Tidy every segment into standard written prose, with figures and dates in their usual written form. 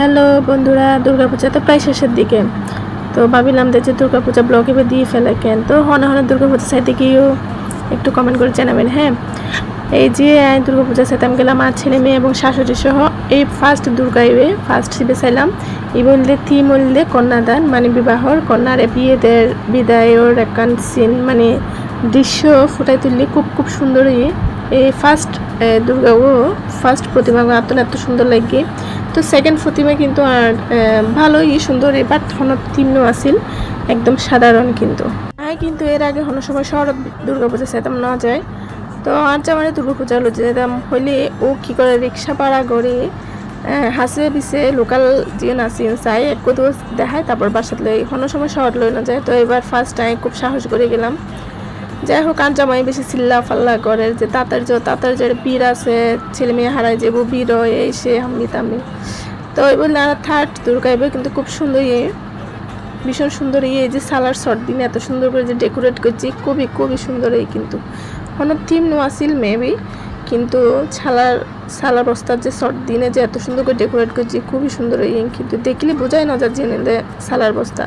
Hello বন্ধুরা, দুর্গাপূজা তো প্রায় শেষের দিকে। তো ভাবিলাম যে দুর্গাপূজা ব্লগ এবার দিয়ে ফেলে কেন, তো হনে হনে দুর্গাপূজা সাইতে গিয়েও একটু কমেন্ট করে জানাবেন। হ্যাঁ, এই যে দুর্গাপূজা সাইতে আমি গেলাম আর ছেলে মেয়ে এবং শাশুড়ি সহ। এই ফার্স্ট দুর্গা ইয়ে ফার্স্ট শিবে চাইলাম এই বললে থিম বললে কন্যাদান মানে বিবাহর কন্যার বিয়েদের বিদায়ের একখান সিন মানে দৃশ্য ফুটাই তুললে খুব খুব সুন্দর। এই ফার্স্ট দুর্গা ও ফার্স্ট প্রতিমা এত সুন্দর লাগে। তো সেকেন্ড প্রতিমা কিন্তু আর ভালোই সুন্দর, এবার হন থিমও আসিল একদম সাধারণ। কিন্তু এর আগে হন সময় শহর দুর্গাপূজা সেতাম না যায়। তো আর মানে দুর্গাপূজা হলো যেতাম হইলে ও কী করে রিক্সা ভাড়া করে হাসে বিছে লোকাল যে নাচিন চাই এক দোষ দেখায়, তারপর বাসাত লই হন সময় শহর লই না যায়। তো এবার ফার্স্ট টাইম খুব সাহস করে গেলাম। যাই হোক, আর জামাই বেশি চিল্লা ফাল্লা করে যে তাতার যে বীর আছে, ছেলে মেয়ে হারাই যাবো বীর এই সে আমি তামি। তো ওই বললে আর থার্ড দুর্গা এবার কিন্তু খুব সুন্দর ভীষণ সুন্দর এই যে সালার শর্ট দিন এত সুন্দর করে যে ডেকোরেট করছি খুবই সুন্দর। কিন্তু কোনো থিম নো আসিল মেবি, কিন্তু সালার বস্তার যে শর্ট দিনে যে এত সুন্দর করে ডেকোরেট করছি খুবই সুন্দর। কিন্তু দেখলে বোঝাই না যা জেনে সালার বস্তা।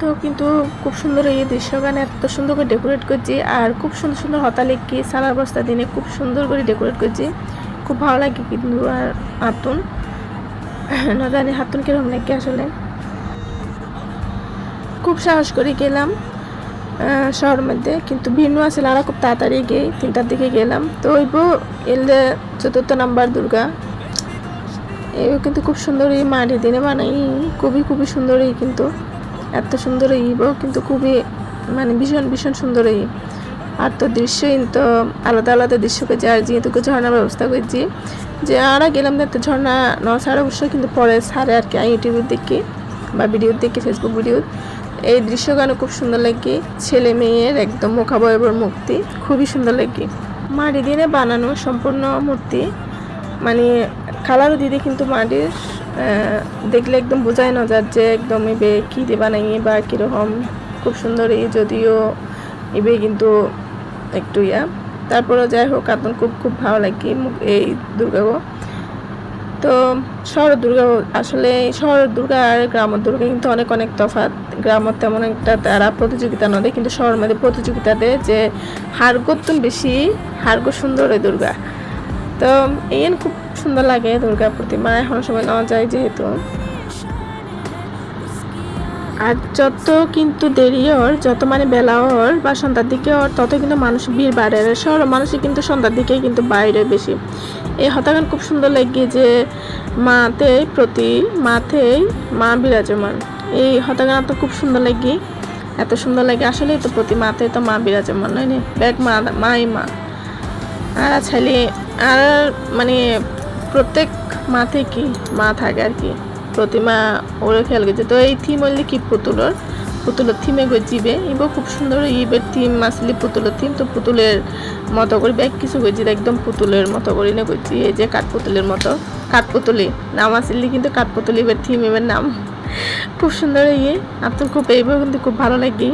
তো কিন্তু খুব সুন্দর এই দৃশ্যগানে এত সুন্দর করে ডেকোরেট করছি আর খুব সুন্দর হতালেকি সালার বস্তা দিনে খুব সুন্দর করে ডেকোরেট করছি, খুব ভালো লাগে। কিন্তু আর হাতুন না জানি হাতুন কিরকম লাগে আসলে। খুব সাহস করে গেলাম শহরের মধ্যে, কিন্তু ভিন্ন আছে আর খুব তাড়াতাড়ি গিয়ে 3টার দিকে গেলাম। তো ওইব এলে 4th নাম্বার দুর্গা এই কিন্তু খুব সুন্দর এই মাটির দিনে বানাই খুবই সুন্দর। কিন্তু এত সুন্দর কিন্তু খুবই মানে ভীষণ সুন্দর। আর তো দৃশ্য তো আলাদা দৃশ্য করছি। আর যেহেতু ঝর্ণার ব্যবস্থা করছি যে আমরা গেলাম দেখতে ঝর্ণা ন ছাড়া অবশ্যই, কিন্তু পরে ছাড়ে আর কি ইউটিউবের দেখি বা ভিডিও দেখি ফেসবুক ভিডিও। এই দৃশ্যগানে খুব সুন্দর লাগে, ছেলে মেয়ের একদম মুখাবয়বর মূর্তি খুবই সুন্দর লাগে। মাটি দিয়ে বানানো সম্পূর্ণ মূর্তি মানে কালারও দিদি, কিন্তু মাটির দেখলে একদম বোঝায় না যার যে একদম এবে কী দিয়ে বানাইয়ে বা কীরকম খুব সুন্দর। যদিও এবে কিন্তু একটু তারপরে যাই হোক এখন খুব ভালো লাগে এই দুর্গাও। তো শহর দুর্গা আসলে শহর দুর্গা আর গ্রামের দুর্গা কিন্তু অনেক তফাৎ। গ্রামের তেমন একটা তারা প্রতিযোগিতা না দেয়, কিন্তু শহরের মধ্যে প্রতিযোগিতা দেয় যে হারগোতুন বেশি হারগো সুন্দর এই দুর্গা। তো এই খুব সুন্দর লাগে দুর্গা প্রতিমা এখন সময় নেওয়া যায় যেহেতু। আর যত কিন্তু দেরি ওর যত মানে বেলা ওর বা সন্ধ্যার দিকে ওর তত কিন্তু মানুষ ভিড় বাড়ে। শহর মানুষই কিন্তু সন্ধ্যার দিকে কিন্তু বাইরে বেশি। এই হতাগান খুব সুন্দর লাগে যে মাথেই মা বিরাজমান। এই হতাগান তো খুব সুন্দর লাগে, এত সুন্দর লাগে আসলে। তো প্রতি মাথে তো মা বিরাজমান নয় নি ব্যাগ মাই মা আর ছেলে আর মানে প্রত্যেক মাথে কি মা থাকে আর কি প্রতিমা ওরা খেয়াল গেছে। তো এই থিম হইলে কি পুতুলের থিমে গজিবে এবার খুব সুন্দর। ইবের থিম আসলে পুতুলের থিম, তো পুতুলের মতো করে ব্যাগ কিছু গজি একদম পুতুলের মতো করে না গজি। এই যে কাঠপুতুলের মতো কাঠপুতুলি নাম আসলে, কিন্তু কাঠপুতুলি এবার থিম এবার নাম খুব সুন্দর। আপনার খুব এইবার কিন্তু খুব ভালো লাগে।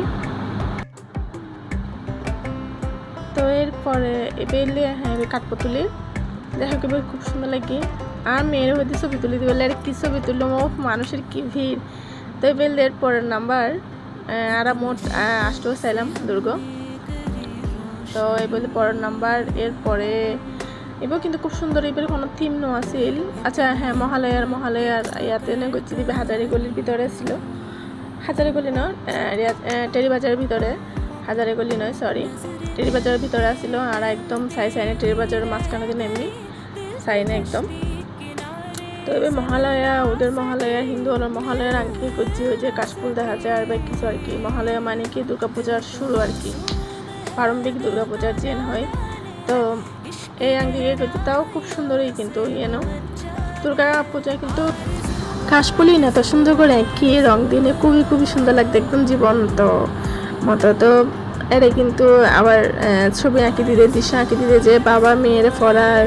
তো এরপরে এবার হ্যাঁ কাঠপুতুলির যাই হোক এবার খুব সুন্দর লাগে। আর মেয়েরা হয়তো ছবি তুলে দিবে আর কি ছবি তুললো মানুষের কি ভিড়। তো এবার পরের নাম্বার আর মোট 8টা চাইলাম দুর্গ। তো এবার পরের নাম্বার এরপরে এবার কিন্তু খুব সুন্দর। এবার কোনো থিম নো আসিল। আচ্ছা হ্যাঁ মহালয়ার ইয়াতে না গচ্ছি দিবে হাজারি গলির ভিতরে ছিল, হাজারি গলি নয় টেরি বাজারের ভিতরে, হাজারি গলি নয় সরি টেরি বাজারের ভিতরে আসছিল। আর একদম সাইনে টেরি বাজারের মাঝখানে দিন এমনি সাইনে একদম। তো এবার মহালয়া ওদের মহালয়া হিন্দু হলো মহালয়ার আঙ্কি করছি ওই যে কাশফুল দেখা যায় আর বা কিছু আর কি। মহালয়া মানে কি দুর্গাপূজার শুরু আর কি, প্রারম্ভিক দুর্গাপূজার চেন হয়। তো এই আঙ্কি করছি তাও খুব সুন্দরই। কিন্তু দুর্গা পূজা কিন্তু কাশফুলই না তো সুন্দর করে কি রং দিনে খুবই সুন্দর লাগতো একদম জীবন্ত মতো। তো এরা কিন্তু আবার ছবি আঁকি দিতে দৃশ্য আঁকি দিতে যে বাবা মেয়ের ফরার,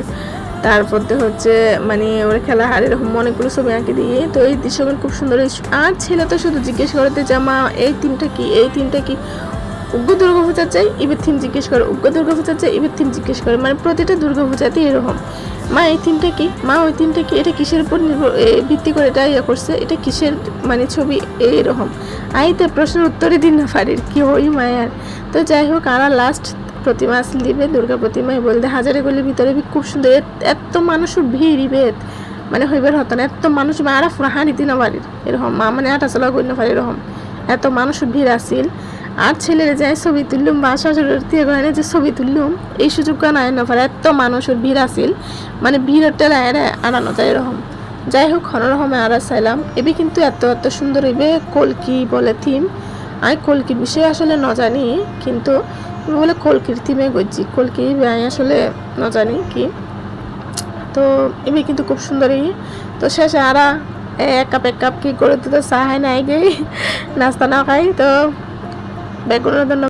তারপর হচ্ছে মানে ওরা খেলা হার এরকম অনেকগুলো ছবি আঁকি দিয়ে। তো এই দৃশ্যগুলো খুব সুন্দর। আর ছেলে তো শুধু জিজ্ঞেস করতে যে মা এই থিমটা কি উগ্র দুর্গা পূজা চাই এবার থিম জিজ্ঞেস করে, উগ্র দুর্গা পূজা চাই এবার থিম জিজ্ঞেস করে, মানে প্রতিটা দুর্গা পূজাতেই এরকম। মা এই থিমটা কি, মা ওই থিমটা কি, এটা কিসের উপর ভিত্তি করে এটা ইয়ে করছে, এটা কিসের মানে ছবি, এরকম আইতে প্রশ্নের উত্তরই দিন না পারির কি ওই মায়ার। তো যাই হোক, আর লাস্ট প্রতিমা আসলে দিবে দুর্গা প্রতিমায় বলতে হাজারে গলির ভিতরে খুব সুন্দর, এত মানুষের ভিড় ইবেদ মানে হইবার হতো না, এত মানুষ আর পুরা হাঁড়ি দিন বাড়ির এরকম, মা মানে আটা চলা করি না পারি এরকম, এত মানুষের ভিড় আসিল। আর ছেলেরা যায় ছবি তুললুম বা শ্বশুরের থেকে গয়না যে ছবি তুললুম এই সুযোগ নাই না পারে, এত মানুষের ভিড় আসিল, মানে ভিড়ের টেলা আনানো যায় এরকম। যাই হোক হনরকমে আর চাইলাম এবি কিন্তু এত এত সুন্দর হইবে, কলকি বলে থিম। আমি কলকির বিষয়ে আসলে ন জানি, কিন্তু বলে কলকির থিমে গজ্জি কলকি আমি আসলে ন জানি কি। তো এমনি কিন্তু খুব সুন্দরই। তো শেষে আর এক কাপ কি করে তো চা খাই নাই গে নাস্তা না খাই, তো বেগুনের জন্য